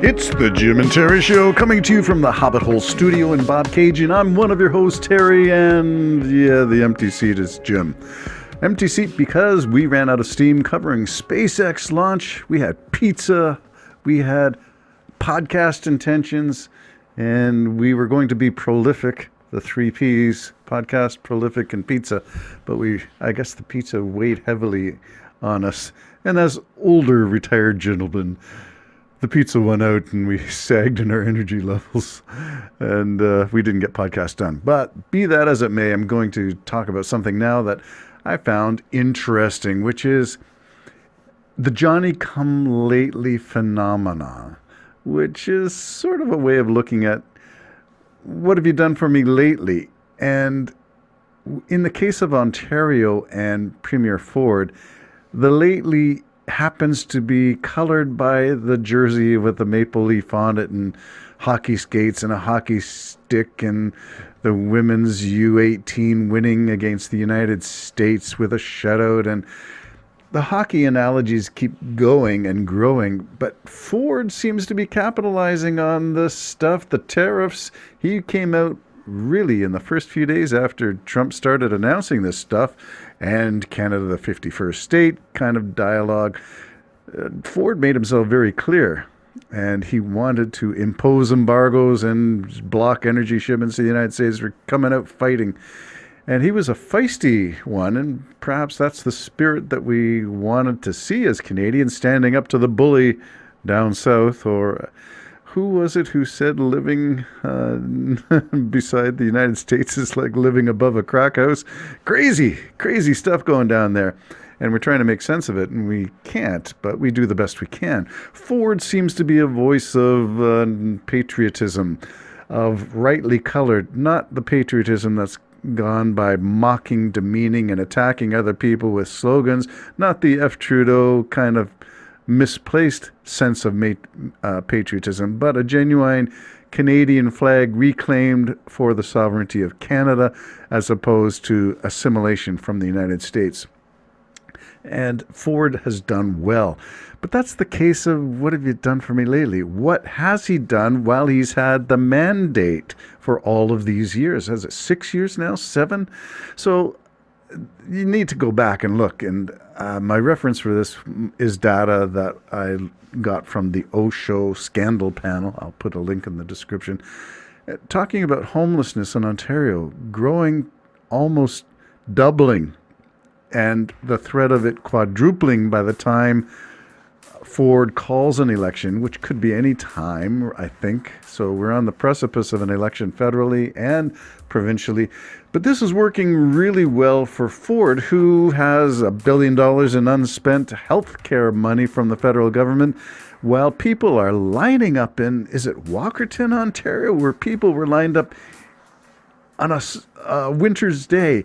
It's the Jim and Terry Show, coming to you from the Hobbit Hole Studio in Bobcaygeon. I'm one of your hosts, Terry, and the empty seat is Jim. Empty seat because we ran out of steam covering SpaceX launch. We had pizza, we had podcast intentions, and we were going to be prolific, the three Ps, podcast, prolific, and pizza. But I guess the pizza weighed heavily on us. And as older retired gentlemen, the pizza went out and we sagged in our energy levels, and we didn't get podcast done. But be that as it may, I'm going to talk about something now that I found interesting, which is the Johnny-come-lately phenomena, which is sort of a way of looking at what have you done for me lately? And in the case of Ontario and Premier Ford, the lately happens to be colored by the jersey with the maple leaf on it and hockey skates and a hockey stick and the women's U18 winning against the United States with a shutout. And the hockey analogies keep going and growing, but Ford seems to be capitalizing on this stuff, the tariffs. He came out really in the first few days after Trump started announcing this stuff, and Canada the 51st state kind of dialogue. Ford made himself very clear, and he wanted to impose embargoes and block energy shipments to the United States for coming out fighting. And he was a feisty one, and perhaps that's the spirit that we wanted to see as Canadians, standing up to the bully down south. Or who was it who said living beside the United States is like living above a crack house? Crazy stuff going down there. And we're trying to make sense of it, and we can't, but we do the best we can. Ford seems to be a voice of patriotism, of rightly colored, not the patriotism that's gone by mocking, demeaning, and attacking other people with slogans, not the F. Trudeau kind of misplaced sense of patriotism, but a genuine Canadian flag reclaimed for the sovereignty of Canada as opposed to assimilation from the United States. And Ford has done well. But that's the case of what have you done for me lately? What has he done while he's had the mandate for all of these years? Is it 6 years now? 7? So you need to go back and look. And my reference for this is data that I got from the Osho scandal panel. I'll put a link in the description. Talking about homelessness in Ontario, growing, almost doubling, and the threat of it quadrupling by the time Ford calls an election, which could be any time, I think. So we're on the precipice of an election federally and provincially. But this is working really well for Ford, who has $1 billion in unspent health care money from the federal government, while people are lining up in, is it Walkerton, Ontario, where people were lined up on a winter's day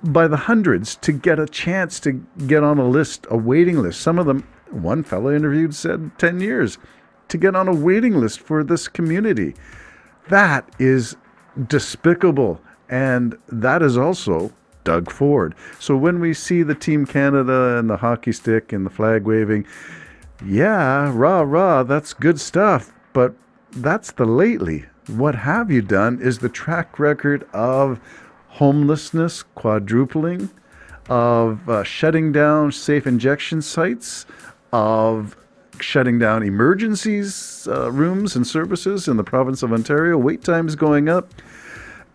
by the hundreds to get a chance to get on a waiting list. Some of them, one fellow interviewed said 10 years to get on a waiting list for this community. That is despicable. And that is also Doug Ford. So when we see the Team Canada and the hockey stick and the flag waving, yeah, rah, that's good stuff. But that's the lately. What have you done is the track record of homelessness quadrupling, of shutting down safe injection sites, of shutting down emergencies rooms and services in the province of Ontario, wait times going up.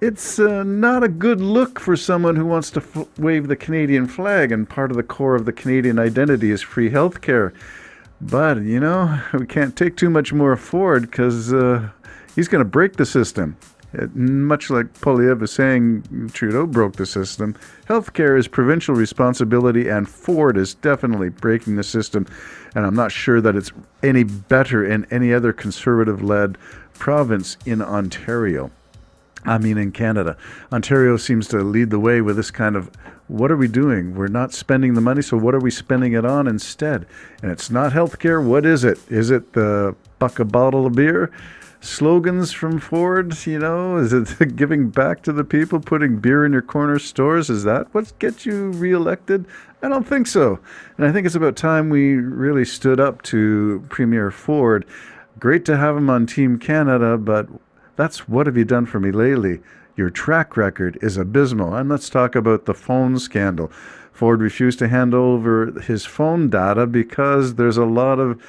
It's not a good look for someone who wants to wave the Canadian flag, and part of the core of the Canadian identity is free health care. But, we can't take too much more Ford because he's going to break the system. Much like Poilievre is saying, Trudeau broke the system. Healthcare is provincial responsibility, and Ford is definitely breaking the system. And I'm not sure that it's any better in any other conservative-led province in Ontario. In Canada. Ontario seems to lead the way with this kind of, what are we doing? We're not spending the money, so what are we spending it on instead? And it's not healthcare. What is it? Is it the buck a bottle of beer? slogans from Ford? You know, is it giving back to the people, putting beer in your corner stores? Is that what gets you reelected? I don't think so. And I think it's about time we really stood up to Premier Ford. Great to have him on Team Canada, but that's what have you done for me lately? Your track record is abysmal. And let's talk about the phone scandal. Ford refused to hand over his phone data because there's a lot of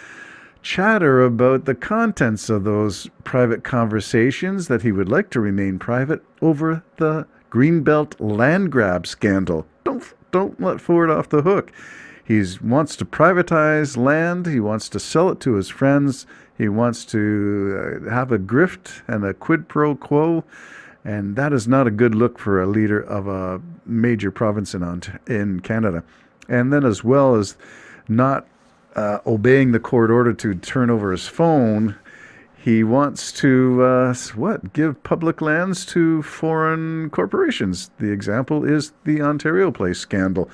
chatter about the contents of those private conversations that he would like to remain private over the Greenbelt land grab scandal. Don't let Ford off the hook. He wants to privatize land. He wants to sell it to his friends. He wants to have a grift and a quid pro quo. And that is not a good look for a leader of a major province in Canada. And then as well as not obeying the court order to turn over his phone, he wants to, give public lands to foreign corporations. The example is the Ontario Place scandal,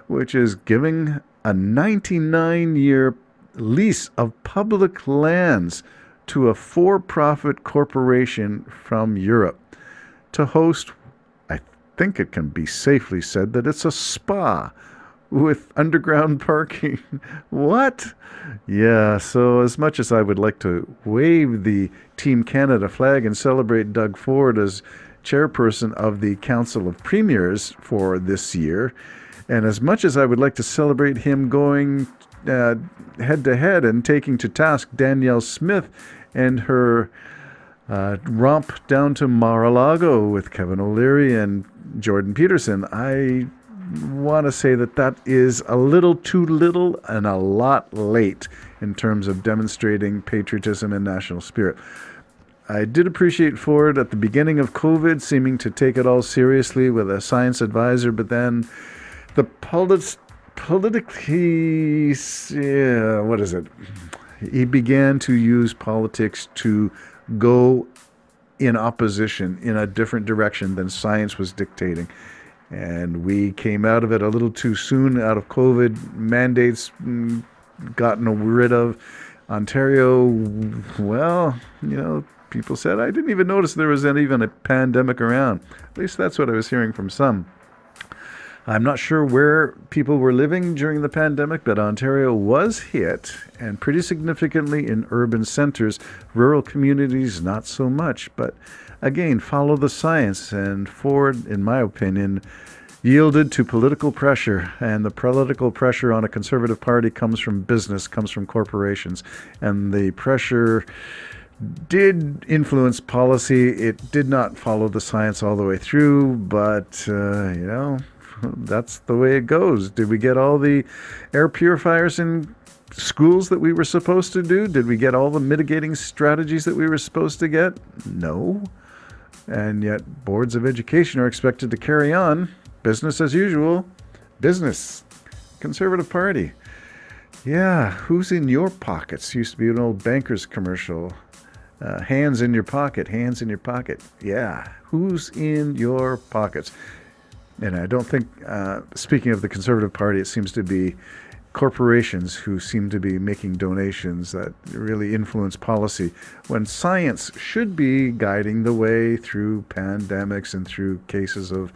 which is giving a 99-year lease of public lands to a for-profit corporation from Europe to host, I think it can be safely said that it's a spa with underground parking. What? Yeah, so as much as I would like to wave the Team Canada flag and celebrate Doug Ford as chairperson of the Council of Premiers for this year, and as much as I would like to celebrate him going head-to-head and taking to task Danielle Smith and her romp down to Mar-a-Lago with Kevin O'Leary and Jordan Peterson, I want to say that is a little too little and a lot late in terms of demonstrating patriotism and national spirit. I did appreciate Ford at the beginning of COVID seeming to take it all seriously with a science advisor, but then the politically, what is it? He began to use politics to go in opposition in a different direction than science was dictating. And we came out of it a little too soon, out of COVID, mandates gotten rid of. Ontario, well, people said, I didn't even notice there was even a pandemic around. At least that's what I was hearing from some. I'm not sure where people were living during the pandemic, but Ontario was hit, and pretty significantly in urban centers. Rural communities, not so much. But again, follow the science. And Ford, in my opinion, yielded to political pressure. And the political pressure on a Conservative Party comes from business, comes from corporations. And the pressure did influence policy. It did not follow the science all the way through, but, that's the way it goes. Did we get all the air purifiers in schools that we were supposed to do? Did we get all the mitigating strategies that we were supposed to get? No. And yet boards of education are expected to carry on. Business as usual. Business. Conservative Party. Yeah, who's in your pockets? Used to be an old banker's commercial. Hands in your pocket, hands in your pocket. Yeah, who's in your pockets? And I don't think, speaking of the Conservative Party, it seems to be corporations who seem to be making donations that really influence policy, when science should be guiding the way through pandemics and through cases of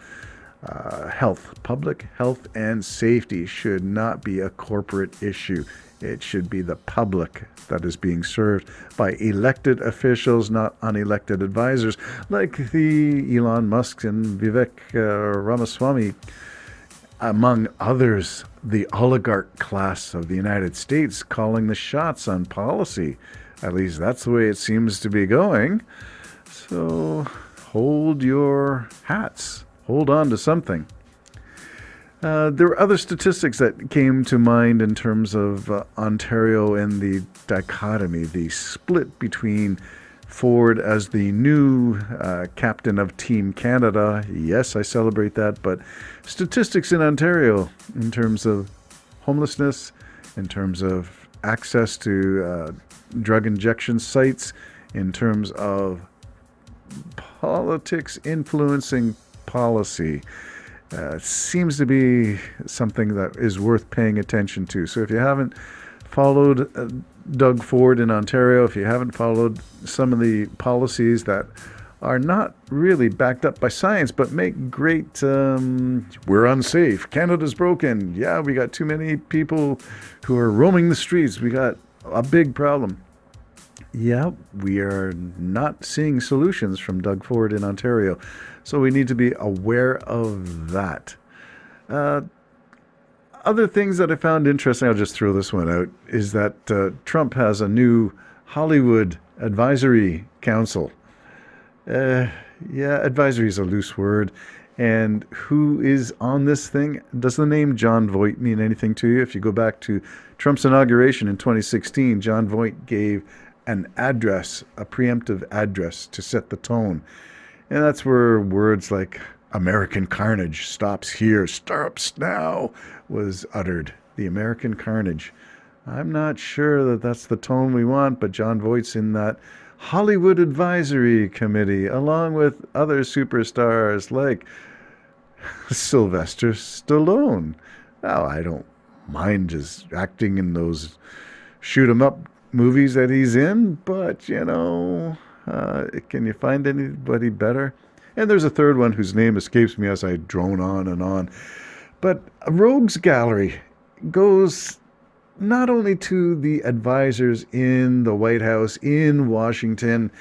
health. Public health and safety should not be a corporate issue. It should be the public that is being served by elected officials, not unelected advisors, like the Elon Musk and Vivek Ramaswamy, among others, the oligarch class of the United States calling the shots on policy. At least that's the way it seems to be going. So hold your hats. Hold on to something. There were other statistics that came to mind in terms of Ontario and the dichotomy, the split between Ford as the new captain of Team Canada. Yes, I celebrate that, but statistics in Ontario in terms of homelessness, in terms of access to drug injection sites, in terms of politics influencing policy. Seems to be something that is worth paying attention to. So if you haven't followed Doug Ford in Ontario, if you haven't followed some of the policies that are not really backed up by science, but make great, we're unsafe, Canada's broken, yeah, we got too many people who are roaming the streets, we got a big problem. Yeah, we are not seeing solutions from Doug Ford in Ontario. So we need to be aware of that. Other things that I found interesting, I'll just throw this one out, is that Trump has a new Hollywood Advisory Council. Yeah, advisory is a loose word. And who is on this thing? Does the name John Voight mean anything to you? If you go back to Trump's inauguration in 2016, John Voight gave an address, a preemptive address to set the tone. And that's where words like American carnage, stops here, stirrups now, was uttered. The American carnage. I'm not sure that that's the tone we want, but John Voight's in that Hollywood Advisory Committee, along with other superstars like Sylvester Stallone. Now, I don't mind just acting in those shoot-'em-up movies that he's in, but, can you find anybody better? And there's a third one whose name escapes me as I drone on and on. But a rogues gallery goes not only to the advisors in the White House, in Washington.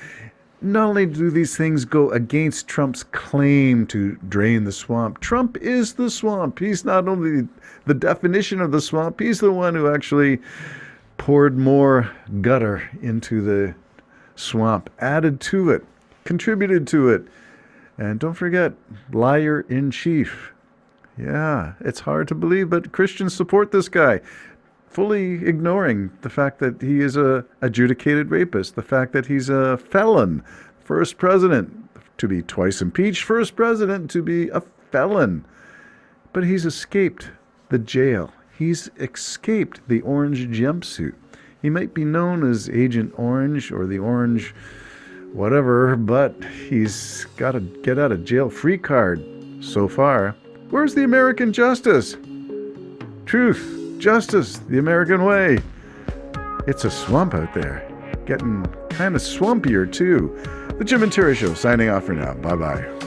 Not only do these things go against Trump's claim to drain the swamp, Trump is the swamp. He's not only the definition of the swamp, he's the one who actually poured more gutter into the swamp, added to it, contributed to it. And don't forget, liar in chief. Yeah, it's hard to believe, but Christians support this guy, fully ignoring the fact that he is a adjudicated rapist, the fact that he's a felon, first president to be twice impeached, first president to be a felon. But he's escaped the jail. He's escaped the orange jumpsuit. He might be known as Agent Orange or the Orange whatever, but he's got a get out of jail free card so far. Where's the American justice? Truth, justice, the American way. It's a swamp out there. Getting kind of swampier too. The Jim and Terry Show signing off for now. Bye-bye.